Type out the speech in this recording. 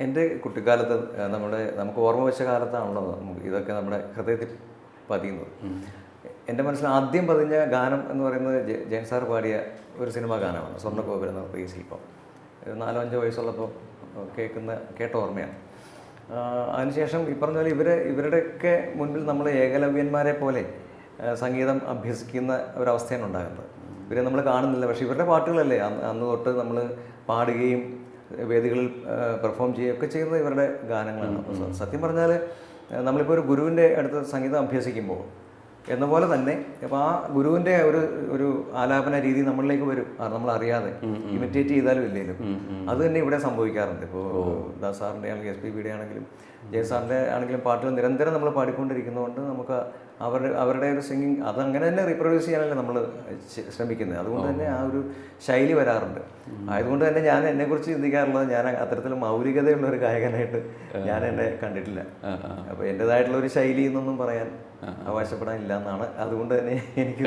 എൻ്റെ കുട്ടിക്കാലത്ത് നമുക്ക് ഓർമ്മ വെച്ച കാലത്താണല്ലോ നമുക്ക് ഇതൊക്കെ നമ്മുടെ ഹൃദയത്തിൽ പതിയുന്നത്. എൻ്റെ മനസ്സിൽ ആദ്യം പതിഞ്ഞ ഗാനം എന്ന് പറയുന്നത് ജയൻ സാർ പാടിയ ഒരു സിനിമാ ഗാനമാണ്, സ്വർണ്ണഗോപുരം എന്ന ഈ ശില്പം. 4-5 വയസ്സുള്ളപ്പോൾ കേട്ട ഓർമ്മയാണ്. അതിനുശേഷം ഈ പറഞ്ഞ പോലെ ഇവരുടെയൊക്കെ മുൻപിൽ നമ്മൾ ഏകലവ്യന്മാരെ പോലെ സംഗീതം അഭ്യസിക്കുന്ന ഒരവസ്ഥയാണ് ഉണ്ടാകുന്നത്. ഇവരെ നമ്മൾ കാണുന്നില്ല, പക്ഷേ ഇവരുടെ പാട്ടുകളല്ലേ അന്ന് തൊട്ട് നമ്മൾ പാടുകയും വേദികളിൽ പെർഫോം ചെയ്യുകയൊക്കെ ചെയ്യുന്നത് ഇവരുടെ ഗാനങ്ങളാണ്. അപ്പോൾ സത്യം പറഞ്ഞാൽ നമ്മളിപ്പോൾ ഒരു ഗുരുവിൻ്റെ അടുത്ത് സംഗീതം അഭ്യസിക്കുമ്പോൾ എന്ന പോലെ തന്നെ അപ്പോൾ ആ ഗുരുവിൻ്റെ ഒരു ആലാപന രീതി നമ്മളിലേക്ക് വരും, നമ്മൾ അറിയാതെ ഇമിറ്റേറ്റ് ചെയ്താലും ഇല്ലെങ്കിലും. അത് തന്നെ ഇവിടെ സംഭവിക്കാറുണ്ട്. ഇപ്പോൾ ദാസ് സാറിൻ്റെ ആണെങ്കിലും SPBയുടെ ആണെങ്കിലും ജയ സാറിൻ്റെ ആണെങ്കിലും പാട്ടുകൾ നിരന്തരം നമ്മൾ പാടിക്കൊണ്ടിരിക്കുന്നതുകൊണ്ട് നമുക്ക് അവരുടെ ഒരു സിംഗിങ് അതങ്ങനെ തന്നെ റീപ്രൊഡ്യൂസ് ചെയ്യാനല്ലേ നമ്മൾ ശ്രമിക്കുന്നത്. അതുകൊണ്ട് തന്നെ ആ ഒരു ശൈലി വരാറുണ്ട്. ആയതുകൊണ്ട് തന്നെ ഞാൻ എന്നെക്കുറിച്ച് ചിന്തിക്കാറുള്ളത് ഞാൻ അത്തരത്തിൽ മൗലികതയുള്ള ഒരു ഗായകനായിട്ട് ഞാൻ എന്നെ കണ്ടിട്ടില്ല. അപ്പോൾ എൻ്റെതായിട്ടുള്ള ഒരു ശൈലി എന്നൊന്നും പറയാൻ അവകാശപ്പെടാനില്ല എന്നാണ്. അതുകൊണ്ട് തന്നെ എനിക്ക്